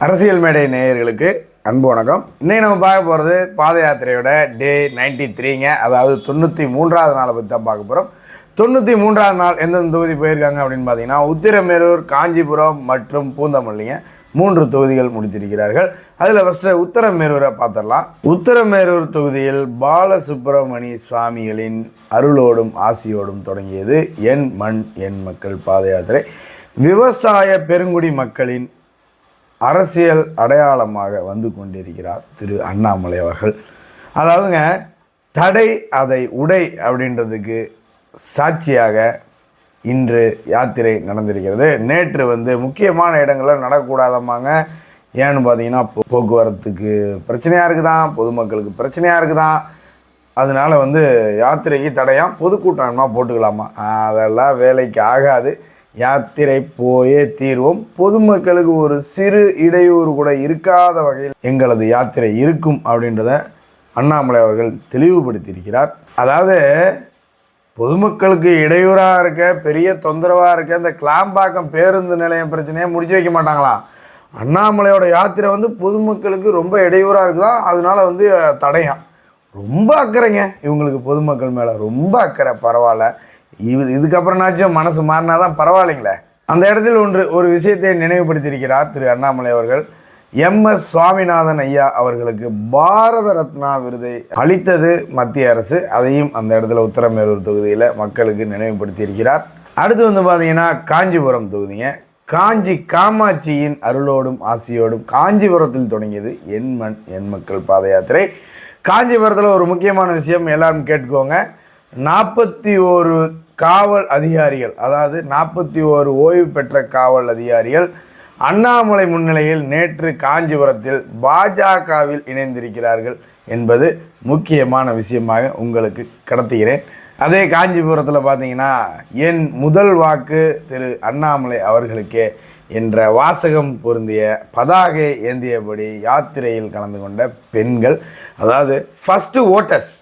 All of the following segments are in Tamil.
அரசியல் மேடை நேயர்களுக்கு அன்பு வணக்கம். இன்னைக்கு நம்ம பார்க்க போகிறது பாத யாத்திரையோட டே 93ங்க. அதாவது 93வது நாளை பற்றி தான் பார்க்க போகிறோம். 93வது நாள் எந்தெந்த தொகுதி போயிருக்காங்க அப்படின்னு பார்த்தீங்கன்னா, உத்திரமேரூர், காஞ்சிபுரம் மற்றும் பூந்தமல்லிங்க 3 தொகுதிகள் முடித்திருக்கிறார்கள். அதில் ஃபஸ்ட்டு உத்திரமேரூரை பார்த்துடலாம். உத்திரமேரூர் தொகுதியில் பாலசுப்ரமணி சுவாமிகளின் அருளோடும் ஆசியோடும் தொடங்கியது என் மண் என் மக்கள் பாத யாத்திரை. விவசாய பெருங்குடி மக்களின் அரசியல் அடையாளமாக வந்து கொண்டிருக்கிறார் திரு அண்ணாமலை அவர்கள். அதாவதுங்க, தடை அதை உடை அப்படின்றதுக்கு சாட்சியாக இன்று யாத்திரை நடந்திருக்கிறது. நேற்று முக்கியமான இடங்களில் நடக்கக்கூடாதமாங்க. ஏன்னு பார்த்தீங்கன்னா, போக்குவரத்துக்கு பிரச்சனையாக இருக்குதான், பொதுமக்களுக்கு பிரச்சனையாக இருக்குதான். அதனால் யாத்திரைக்கு தடையாக பொதுக்கூட்டமாக போட்டுக்கலாமா? அதெல்லாம் வேலைக்கு ஆகாது. யாத்திரை போயே தீர்வோம். பொதுமக்களுக்கு ஒரு சிறு இடையூறு கூட இருக்காத வகையில் எங்களது யாத்திரை இருக்கும் அப்படின்றத அண்ணாமலை அவர்கள் தெளிவுபடுத்தியிருக்கிறார். அதாவது பொதுமக்களுக்கு இடையூறாக இருக்க, பெரிய தொந்தரவாக இருக்க இந்த கிளாம்பாக்கம் பேருந்து நிலையம் பிரச்சனையை முடிச்சு வைக்க மாட்டாங்களாம். அண்ணாமலையோட யாத்திரை பொதுமக்களுக்கு ரொம்ப இடையூறாக இருக்குதான். அதனால தடையாம். ரொம்ப அக்கறைங்க இவங்களுக்கு, பொதுமக்கள் மேலே ரொம்ப அக்கறை. பரவாயில்ல, இதுக்கப்புறம்னாச்சும் மனசு மாறினா தான் பரவாயில்லைங்களே. அந்த இடத்தில் ஒரு விஷயத்தை நினைவுபடுத்தியிருக்கிறார் திரு அண்ணாமலை அவர்கள். MS சுவாமிநாதன் ஐயா அவர்களுக்கு பாரத ரத்னா விருதை அளித்தது மத்திய அரசு. அதையும் அந்த இடத்துல உத்திரமேரூர் தொகுதியில் மக்களுக்கு நினைவுபடுத்தியிருக்கிறார். அடுத்து பார்த்தீங்கன்னா, காஞ்சிபுரம் தொகுதிங்க. காஞ்சி காமாட்சியின் அருளோடும் ஆசியோடும் காஞ்சிபுரத்தில் தொடங்கியது என் மண் என் மக்கள் பாத யாத்திரை. காஞ்சிபுரத்தில் ஒரு முக்கியமான விஷயம் எல்லாரும் கேட்டுக்கோங்க. 41 காவல் அதிகாரிகள், அதாவது 41 ஓய்வு பெற்ற காவல் அதிகாரிகள் அண்ணாமலை முன்னிலையில் நேற்று காஞ்சிபுரத்தில் பாஜகவில் இணைந்திருக்கிறார்கள் என்பது முக்கியமான விஷயமாக உங்களுக்கு கடத்துகிறேன். அதே காஞ்சிபுரத்தில் பார்த்தீங்கன்னா, என் முதல் வாக்கு திரு அண்ணாமலை அவர்களுக்கே என்ற வாசகம் பொருந்திய பதாகை ஏந்தியபடி யாத்திரையில் கலந்து கொண்ட பெண்கள், அதாவது ஃபஸ்ட்டு ஓட்டர்ஸ்,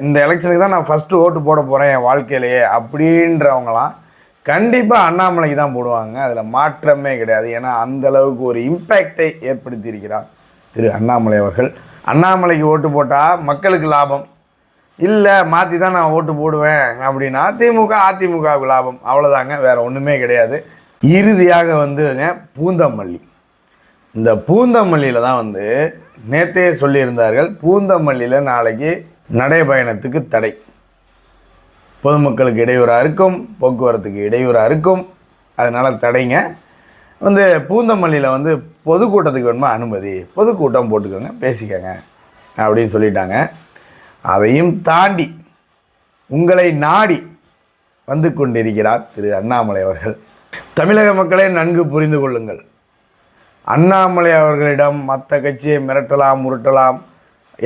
இந்த எலெக்ஷனுக்கு தான் நான் ஃபஸ்ட்டு ஓட்டு போட போகிறேன் என் வாழ்க்கையிலேயே அப்படின்றவங்களாம் கண்டிப்பாக அண்ணாமலைக்கு தான் போடுவாங்க. அதில் மாற்றமே கிடையாது. ஏன்னா அந்தளவுக்கு ஒரு இம்பேக்டை ஏற்படுத்தியிருக்கிறார் திரு அண்ணாமலை அவர்கள். அண்ணாமலைக்கு ஓட்டு போட்டால் மக்களுக்கு லாபம், இல்லை மாற்றி தான் நான் ஓட்டு போடுவேன் அப்படின்னா அதிமுகவுக்கு லாபம். அவ்வளோதாங்க, வேறு ஒன்றுமே கிடையாது. இறுதியாக பூந்தமல்லி. இந்த பூந்தமல்லியில் தான் நேற்றே சொல்லியிருந்தார்கள், பூந்தமல்லியில் நாளைக்கு நடைபயணத்துக்கு தடை, பொதுமக்களுக்கு இடையூறாக இருக்கும், போக்குவரத்துக்கு இடையூறாக இருக்கும், அதனால் தடைங்க. பூந்தமல்லியில் பொதுக்கூட்டத்துக்கு வேணுமா அனுமதி, பொதுக்கூட்டம் போட்டுக்கோங்க, பேசிக்கோங்க அப்படின்னு சொல்லிட்டாங்க. அதையும் தாண்டி உங்களை நாடி வந்து கொண்டிருக்கிறார் திரு அண்ணாமலை அவர்கள். தமிழக மக்களை நன்கு புரிந்து கொள்ளுங்கள். அண்ணாமலை அவர்களிடம் மற்ற கட்சியை மிரட்டலாம், உருட்டலாம்,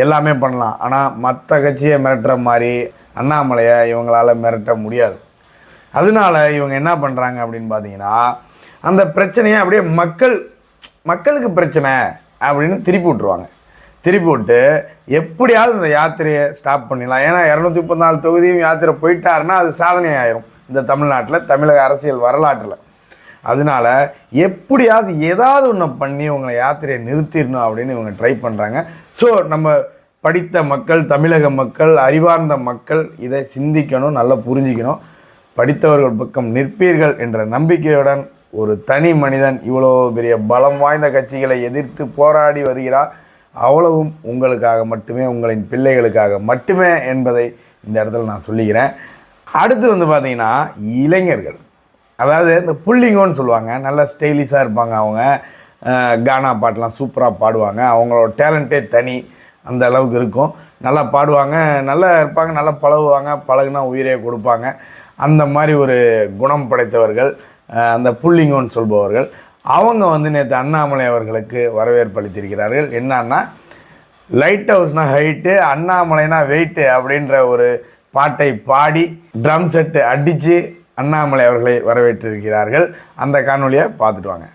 எல்லாமே பண்ணலாம். ஆனால் மற்ற கட்சியை மிரட்டுற மாதிரி அண்ணாமலையை இவங்களால் மிரட்ட முடியாது. அதனால இவங்க என்ன பண்ணுறாங்க அப்படின்னு பார்த்தீங்கன்னா, அந்த பிரச்சனையை அப்படியே மக்களுக்கு பிரச்சனை அப்படின்னு திருப்பி விட்ருவாங்க. திருப்பி விட்டு எப்படியாவது இந்த யாத்திரையை ஸ்டாப் பண்ணிடலாம். ஏன்னா 234 தொகுதியும் யாத்திரை போயிட்டாருன்னா அது சாதனை ஆயிரும் இந்த தமிழ்நாட்டில், தமிழக அரசியல் வரலாற்றில். அதனால எப்படியாவது ஏதாவது ஒன்று பண்ணி இவங்களை யாத்திரையை நிறுத்திடணும் அப்படின்னு இவங்க ட்ரை பண்ணுறாங்க. ஸோ நம்ம படித்த மக்கள், தமிழக மக்கள், அறிவார்ந்த மக்கள் இதை சிந்திக்கணும், நல்லா புரிஞ்சிக்கணும். படித்தவர்கள் பக்கம் நிற்பீர்கள் என்ற நம்பிக்கையுடன் ஒரு தனி மனிதன் இவ்வளோ பெரிய பலம் வாய்ந்த கட்சிகளை எதிர்த்து போராடி வருகிறார். அவ்வளவும் உங்களுக்காக மட்டுமே, உங்களின் பிள்ளைகளுக்காக மட்டுமே என்பதை இந்த இடத்துல நான் சொல்லிக்கிறேன். அடுத்து பார்த்தீங்கன்னா, இளைஞர்கள், அதாவது இந்த புள்ளிங்கோன்னு சொல்லுவாங்க, நல்லா ஸ்டைலிஷாக இருப்பாங்க. அவங்க கானா பாட்டெலாம் சூப்பராக பாடுவாங்க. அவங்களோட டேலண்ட்டே தனி, அந்த அளவுக்கு இருக்கும். நல்லா பாடுவாங்க, நல்லா இருப்பாங்க, நல்லா பழகுவாங்க, பழகுனா உயிரே கொடுப்பாங்க. அந்த மாதிரி ஒரு குணம் படைத்தவர்கள் அந்த புள்ளிங்கோன்னு சொல்பவர்கள். அவங்க நேற்று அண்ணாமலை அவர்களுக்கு வரவேற்பு அளித்திருக்கிறார்கள். என்னன்னா, லைட் ஹவுஸ்னால் ஹைட்டு, அண்ணாமலைனா வெயிட்டு அப்படின்ற ஒரு பாட்டை பாடி ட்ரம் செட்டு அடித்து அண்ணாமலை அவர்களை வரவேற்றிருக்கிறார்கள். அந்த காணொலியை பார்த்துட்டு வாங்க.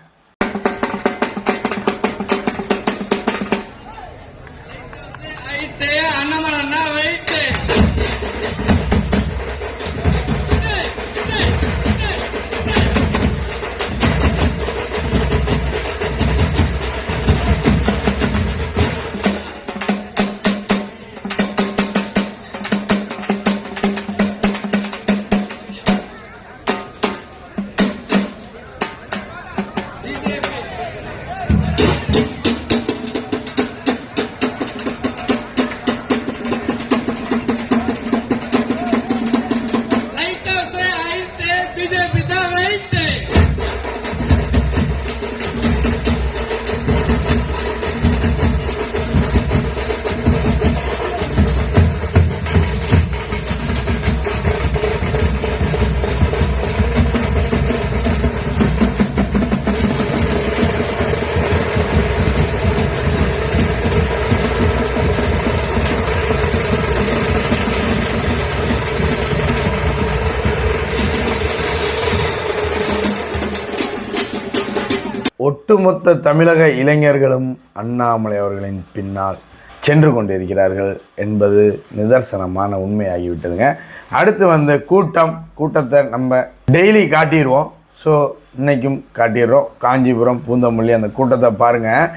ஒட்டுமொத்த தமிழக இளைஞர்களும் அண்ணாமலை அவர்களின் பின்னால் சென்று கொண்டிருக்கிறார்கள் என்பது நிதர்சனமான உண்மையாகிவிட்டதுங்க. அடுத்து கூட்டத்தை நம்ம டெய்லி காட்டிடுவோம். ஸோ இன்றைக்கும் காட்டிடுறோம். காஞ்சிபுரம் பூந்தமல்லி அந்த கூட்டத்தை பாருங்கள்.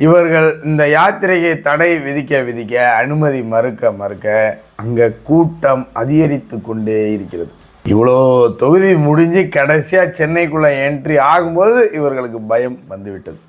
இவர்கள் இந்த யாத்திரையை தடை விதிக்க அனுமதி மறுக்க அங்கே கூட்டம் அதிகரித்து கொண்டே இருக்கிறது. இவ்வளோ தொகுதி முடிஞ்சு கடைசியாக சென்னைக்குள்ளே என்ட்ரி ஆகும்போது இவர்களுக்கு பயம் வந்துவிட்டது.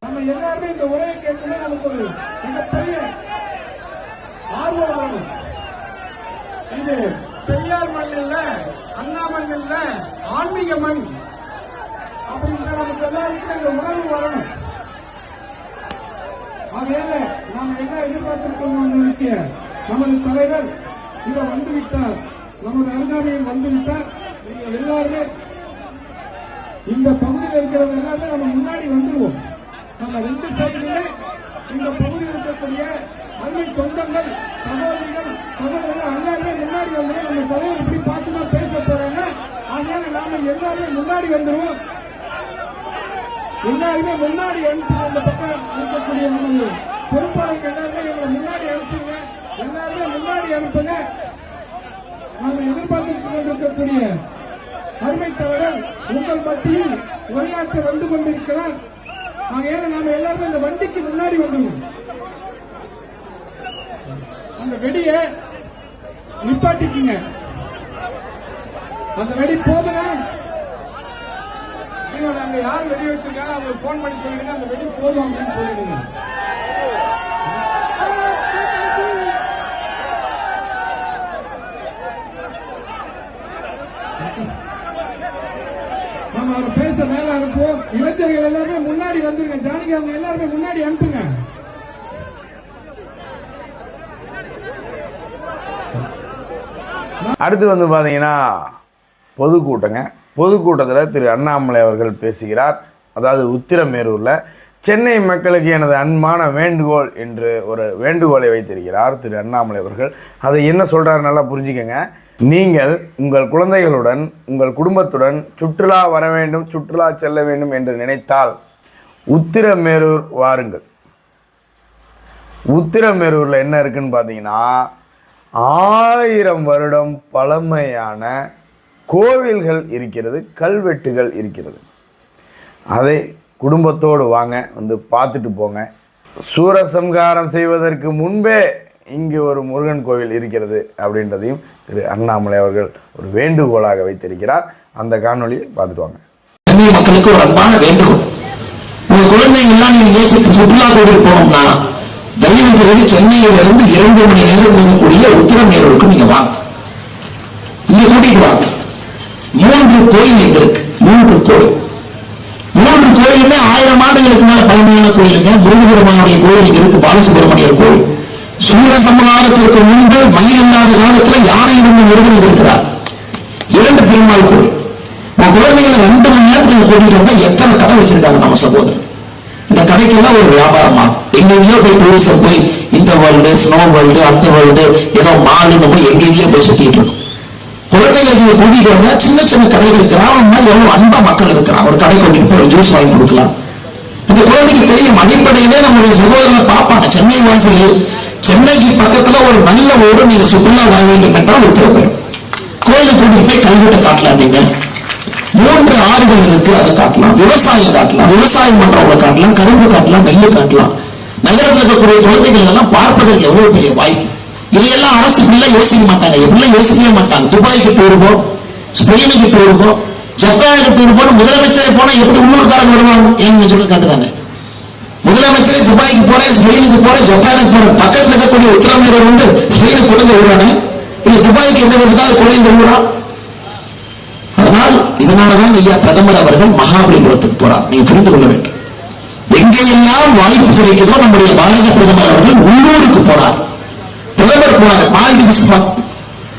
நம்ம எல்லாருமே இந்த உரையை கேட்கவே நமக்கு ஒரு மிகப்பெரிய ஆர்வம் வரணும். இது பெரியார் மண் இல்ல, அண்ணா மண் இல்ல, ஆன்மீக மண் அப்படின்ற நமக்கு எல்லாருக்கும் இந்த உணர்வு வரணும். ஆகையால நாம் என்ன எதிர்பார்த்திருக்கோம் நினைக்கிற நமது தலைவர் இதை வந்துவிட்டார், நமது அருகாமையில் வந்துவிட்டார். நீங்கள் எல்லாருமே இந்த பகுதியில் இருக்கிறவங்க எல்லாருமே நம்ம முன்னாடி வந்துடுவோம். நம்ம ரெண்டு சைடுமே இந்த பகுதியில் இருக்கக்கூடிய அருமை சொந்தங்கள், சகோதரிகள், சகோதரர்கள் எல்லாருமே முன்னாடி வந்துடும். நம்ம தலைவர் இப்படி பார்த்துதான் பேச போறாங்க. அதனால நாம எல்லாருமே முன்னாடி வந்துடுவோம். எல்லாருமே முன்னாடி அனுப்பி அந்த பக்கம் இருக்கக்கூடிய நம்ம பொறுப்பாளர்கள் எல்லாருமே எங்களை முன்னாடி அனுப்பிச்சுங்க. எல்லாருமே முன்னாடி அனுப்புங்க. நாம எதிர்பார்த்து கொண்டிருக்கக்கூடிய அருமை தலைவர் உங்கள் மத்தியில் உரையாற்ற வந்து கொண்டிருக்கிறார். ஆகையால நாம எல்லாருமே இந்த வண்டிக்கு முன்னாடி வந்துடுவோம். அந்த வெடியை நிப்பாட்டிக்குங்க. அந்த வெடி போதுங்க. அங்க யார் வெடி வச்சிருக்காங்க அவங்க போன் பண்ணி சொல்லிடுங்க. அந்த வெடி போதும் அப்படின்னு சொல்லிடுங்க. நம்ம அவர் பேச மேல அனுப்புவோம். இளைஞர்கள் எல்லாருமே முன்னாடி வந்துருங்க. ஜானகி அவங்க எல்லாருமே முன்னாடி அனுப்புங்க. அடுத்து பாத்தீங்கன்னா பொதுக்கூட்டத்தில் திரு அண்ணாமலை அவர்கள் பேசுகிறார். அதாவது உத்திரமேரூரில் சென்னை மக்களுக்கு எனது அன்பான வேண்டுகோள் என்று ஒரு வேண்டுகோளை வைத்திருக்கிறார் திரு அண்ணாமலை அவர்கள். அதை என்ன சொல்கிறார் நல்லா புரிஞ்சுக்கங்க. நீங்கள் உங்கள் குழந்தைகளுடன் உங்கள் குடும்பத்துடன் சுற்றுலா வர வேண்டும், சுற்றுலா செல்ல வேண்டும் என்று நினைத்தால் உத்திரமேரூர் வாருங்கள். உத்திரமேரூரில் என்ன இருக்குன்னு பார்த்தீங்கன்னா 1000 வருடம் பழமையான கோவில்கள் இருக்கிறது, கல்வெட்டுகள் இருக்கிறது. அதை குடும்பத்தோடு வாங்க, பார்த்துட்டு போங்க. சூரசம்ஹாரம் செய்வதற்கு முன்பே இங்கு ஒரு முருகன் கோவில் இருக்கிறது அப்படின்றதையும் திரு அண்ணாமலை அவர்கள் ஒரு வேண்டுகோளாக வைத்திருக்கிறார். அந்த காணொலியை பார்த்துட்டு வாங்க. சென்னை மக்களுக்கு ஒரு அன்பான வேண்டுகோள். உங்க குழந்தைங்க எல்லாம் நீங்க சுற்றுலா கோவில் போனோம்னா தயவு செய்து சென்னையிலிருந்து 2 மணி நேரம் இருக்கக்கூடிய உத்திரமேரூருக்கு நீங்க வாங்க. இங்க கூட்டிட்டு வாங்க. 3 கோயில் இங்க இருக்கு. 3 கோயிலுமே 1000 ஆண்டுகளுக்கு மேல பழமையான கோயிலுங்க. முருகபெருமானுடைய கோயில் இங்க இருக்கு. பாலசுப்பிரமணியர் கோயில். சூரசம்ஹாரத்திற்கு முன்பு மயில் இல்லாத காலத்துல யானை இருந்து முருகன் இருக்கிறார். 2 பெருமாள் கோயில். உன் குழந்தைகளை 2 மணி நேரத்தில் கூட்டிட்டு வந்தா எத்தனை கடை வச்சிருக்காங்க நம்ம சகோதரர். இந்த கடைக்கெல்லாம் ஒரு வியாபாரமா? எங்கெங்கயோ போய் டூரிசம் போய் இந்த வேர்ல்டு, ஸ்னோ வேர்ல்டு, அந்த வேர்ல்டு, ஏதோ மாலுன்னு போய் எங்கெங்கயோ போய் சுத்திட்டு இருக்கோம். குழந்தைகளை கூட்டிட்டு வந்தா சின்ன சின்ன கடைகள், கிராமம் மாதிரி எவ்வளவு அன்பா மக்கள் இருக்கிறான். ஒரு கடை கொண்டு போய் ஜூஸ் வாங்கி கொடுக்கலாம். இந்த குழந்தைக்கு தெரியும். அடிப்படையிலே நம்முடைய சகோதரர்களை பார்ப்பாங்க. சென்னை வாசிகள், சென்னைக்கு பக்கத்துல ஒரு நல்ல ஊரு நீங்க சுற்றுலா வர வேண்டும் என்றால் உத்தரவு கோயிலை கூட்டிட்டு போய் கல்வெட்டை காட்டலாம். நீங்க 3 ஆறுகள் இருக்கு, அதை காட்டலாம். விவசாயம் காட்டலாம், விவசாயம் பண்றவங்களை காட்டலாம், கரும்பு காட்டலாம், நெல்லு காட்டலாம். நகரத்தில் இருக்கக்கூடிய குழந்தைகள் எல்லாம் பார்ப்பதற்கு எவ்வளவு பெரிய வாய்ப்பு. இதையெல்லாம் அரசு இப்படிலாம் யோசிக்க மாட்டாங்க, எப்படிலாம் யோசிக்கவே மாட்டாங்க. துபாய்க்கு போயிருப்போம், ஸ்பெயினுக்கு போயிருப்போம், ஜப்பானுக்கு போயிருப்போம். முதலமைச்சரை போனா எப்படி உள்ளூர்காரங்க வருவாங்க? ஏன்னு சொல்லி காட்டுதாங்க. முதலமைச்சரே துபாய்க்கு போறேன், ஸ்பெயினுக்கு போறேன், ஜப்பானுக்கு போறேன். பக்கத்தில் இருக்கக்கூடிய உத்தரமேரூர் வந்து ஸ்பெயினுக்கு கொடுங்க விடுறானே, இல்ல துபாய்க்கு எந்த விதத்தால் குறைந்து விடுறா. அதனால் இதனாலதான் ஐயா பிரதமர் அவர்கள் மகாபலிபுரத்துக்கு போறார். நீங்க புரிந்து கொள்ள வேண்டும். எங்கெல்லாம் வாய்ப்பு கிடைக்குதோ நம்முடைய பாரத பிரதமர் அவர்கள் உள்ளூருக்கு போறார். பிரதமர் போனார்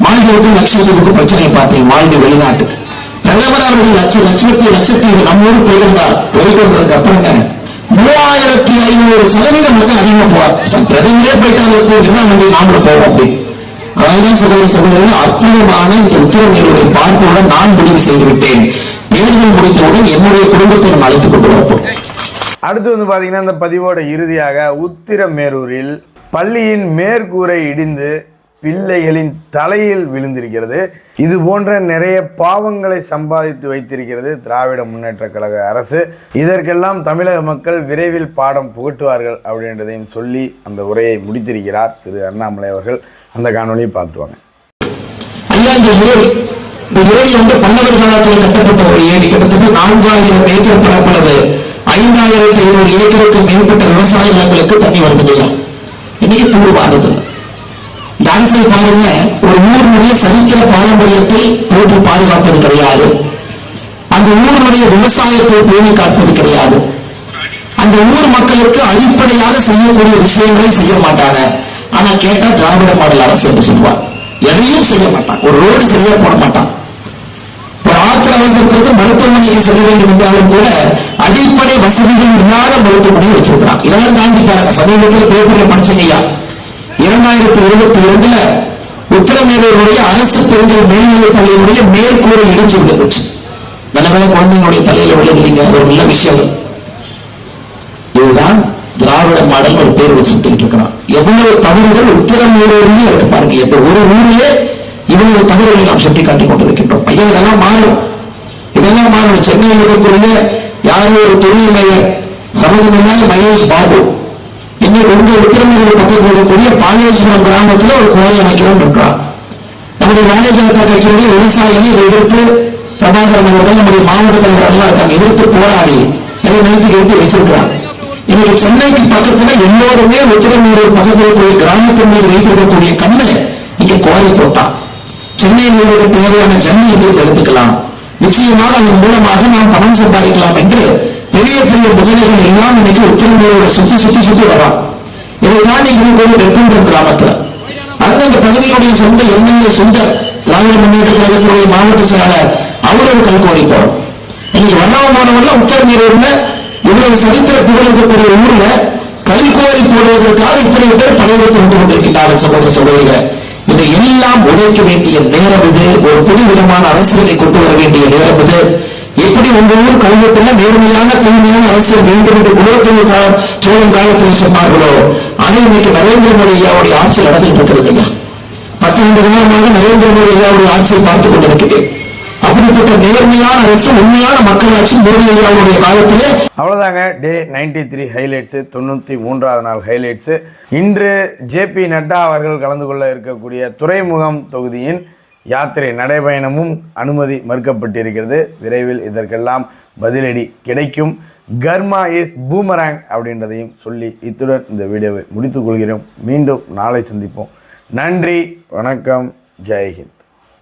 மால்டீவுக்கும் லட்சத்தீவுக்கும் பிரச்சனையை பார்த்தேன். மால்டீவ் வெளிநாட்டுக்கு பிரதமர் அவர்கள் லட்சத்தீவு நம்மோடு போயிருந்தார். போய்கொண்டதுக்கு அப்புறம் 3500% மக்கள் அதிகமா போவார். பிரதமரே போயிட்டாங்க, என்ன வந்து நாமளும் போவோம் அப்படி. அதான் சகோதரர்கள் அற்புதமான இந்த உத்தரமேருடைய பார்ப்போட நான் முடிவு செய்துவிட்டேன். தேர்தல் முடித்தவுடன் என்னுடைய குடும்பத்தை நான் அழைத்துக் கொண்டு வரப்போம். அடுத்து வந்து பார்த்தீங்கன்னா இந்த பதிவோட இறுதியாக உத்திரமேரூரில் பள்ளியின் மேற்கூரை இடிந்து பிள்ளைகளின் தலையில் விழுந்திருக்கிறது. இது போன்ற நிறைய பாவங்களை சம்பாதித்து வைத்திருக்கிறது திராவிட முன்னேற்ற கழக அரசு. இதற்கெல்லாம் தமிழக மக்கள் விரைவில் பாடம் புகட்டுவார்கள் அப்படின்றதையும் சொல்லி அந்த உரையை முடித்திருக்கிறார் திரு அண்ணாமலை அவர்கள். அந்த காணொலியை பார்த்துட்டு வாங்க. இந்த ஏரி வந்து பல்லவர் காலத்தில் கட்டப்பட்ட ஒரு ஏரி. கிட்டத்தட்ட 4000 ஏக்கர் பரப்பளவு, 5500 ஏக்கருக்கு மேற்பட்ட விவசாய நிலங்களுக்கு தண்ணி வருது. இன்னைக்கு தூர் வாழ்றது இந்த அரசை பாருங்க. ஒரு ஊருடைய சரித்திர பாரம்பரியத்தை போட்டு பாதுகாப்பது கிடையாது. அந்த ஊருடைய விவசாயத்தை பேணி காப்பது கிடையாது. அந்த ஊர் மக்களுக்கு அடிப்படையாக செய்யக்கூடிய விஷயங்களை செய்ய மாட்டாங்க. ஆனா கேட்டா திராவிட மாடல் அரசு என்று சொல்லுவார். எதையும் செய்ய மாட்டான். ஒரு ரோடு செய்ய போட மாட்டான். ஒரு ஆத்திர அவசரத்திற்கு மருத்துவமனைக்கு செல்ல வேண்டும் என்றாலும் கூட அடிப்படை வசதிகள் இல்லாத மருத்துவமனையை வச்சிருக்கிறான். இதெல்லாம் தாண்டி பாருங்க. சமீபத்தில் பேப்பர்ல படிச்சீங்க. 2022 உத்தரமேரூருடைய அரசு பெண்கள் மேல்நிலைப் பள்ளியினுடைய மேற்கூரை இடிஞ்சு விழுந்துச்சு. நல்லவே குழந்தைங்களுடைய தலையில விழுகிறீங்க, ஒரு நல்ல விஷயம். இதுதான் திராவிட மாடல் ஒரு பேர் வச்சுட்டு இருக்கிறான். எவ்வளவு தவறுகள் உத்தரமேரூர்லயே இருக்கு பாருங்க. எந்த ஒரு ஊரிலே இவ்வளவு தவறுகளை நாம் சுட்டி காட்டிக் கொண்டிருக்கின்றோம். ஐயா இதெல்லாம் மாறும், இதெல்லாம் மாறும். சென்னையில் இருக்கக்கூடிய யாரோ ஒரு தொழில் மேயர் சமூகமாக மகேஷ் பாபு இன்னைக்கு உங்கள் உத்தரமேரூர் பக்கத்தில் இருக்கக்கூடிய பாலேஸ்வரம் கிராமத்தில் ஒரு கோயில் அமைக்கிறோம் இருக்கிறார். நம்முடைய பாரதிய ஜனதா கட்சியுடைய விவசாயிகளை இதை எதிர்த்து பிரபாகரன் அவர்கள் நம்முடைய மாவட்ட தலைவர்கள் இருக்காங்க, எதிர்த்து போராடி அதை நிறுத்தி வச்சிருக்கிறார். இன்னைக்கு சென்னைக்கு பக்கத்துல எல்லோருமே உத்தரமேரூர் பக்கத்தில் இருக்கக்கூடிய கிராமத்தின் மீது வைத்திருக்கக்கூடிய கண்ணை இங்கே கோயில் போட்டான். சென்னையில் தேவையான ஜன்னி எங்களுக்கு எடுத்துக்கலாம், நிச்சயமாக அதன் மூலமாக நாம் பணம் சம்பாதிக்கலாம் என்று பெரிய பெரிய முதலீடுகள் எல்லாம் இன்னைக்கு உத்தரமேரூரை சுத்தி வரான். இதைதான் நீங்க நெற்குன்றம் கிராமத்தில் அந்த பகுதியுடைய சொந்த எம்எல்ஏ சுந்தர் திராவிட முன்னேற்ற கழகத்துடைய மாவட்ட செயலாளர் அவர் ஒரு கல்கோரி போறோம். இன்னைக்கு வண்ணாவமானவர்கள் உத்தரமேரூர்ல இவ்வளவு சரித்திர புகழ் இருக்கக்கூடிய ஊர்ல கல்கோரி போடுவதற்காக இத்தனை பேர் பணியெடுத்து வந்து கொண்டிருக்கின்றார்கள். சகோதர சகோதரிகளை இதை எல்லாம் உடைக்க வேண்டிய நேரம் இது. ஒரு புதுவிதமான அரசியலை கொண்டு வர வேண்டிய நேரம் இது. எப்படி உங்க ஊர் கல்வெட்டுல நேர்மையான தூய்மையான அரசியல் வேண்டும் என்று குலத்தொழில் சோழன் காலத்தில் சொன்னார்களோ அதை இன்னைக்கு நரேந்திர மோடி ஐயாவுடைய ஆட்சி நடந்துட்டு இருக்கிறது. 10 ஆண்டு காலமாக நரேந்திர மோடி ஐயாவுடைய ஆட்சியை பார்த்துக் கொண்டிருக்கிறேன். அப்படிப்பட்ட நேர்மையான அரசு, உண்மையான மக்களாட்சி மோடி ஐயாவுடைய காலத்திலே. அவ்வளவுதாங்க டே 93 ஹைலைட்ஸ், 93வது நாள் ஹைலைட்ஸ். இன்று ஜேபி நட்டா அவர்கள் கலந்து கொள்ள இருக்கக்கூடிய துறைமுகம் தொகுதியின் யாத்திரை நடைபயணமும் அனுமதி மறுக்கப்பட்டிருக்கிறது. விரைவில் இதற்கெல்லாம் பதிலடி கிடைக்கும். கர்மா இஸ் பூமராங் அப்படின்றதையும் சொல்லி இத்துடன் இந்த வீடியோவை முடித்துக் கொள்கிறோம். மீண்டும் நாளை சந்திப்போம். நன்றி, வணக்கம், ஜெய்ஹிந்த்.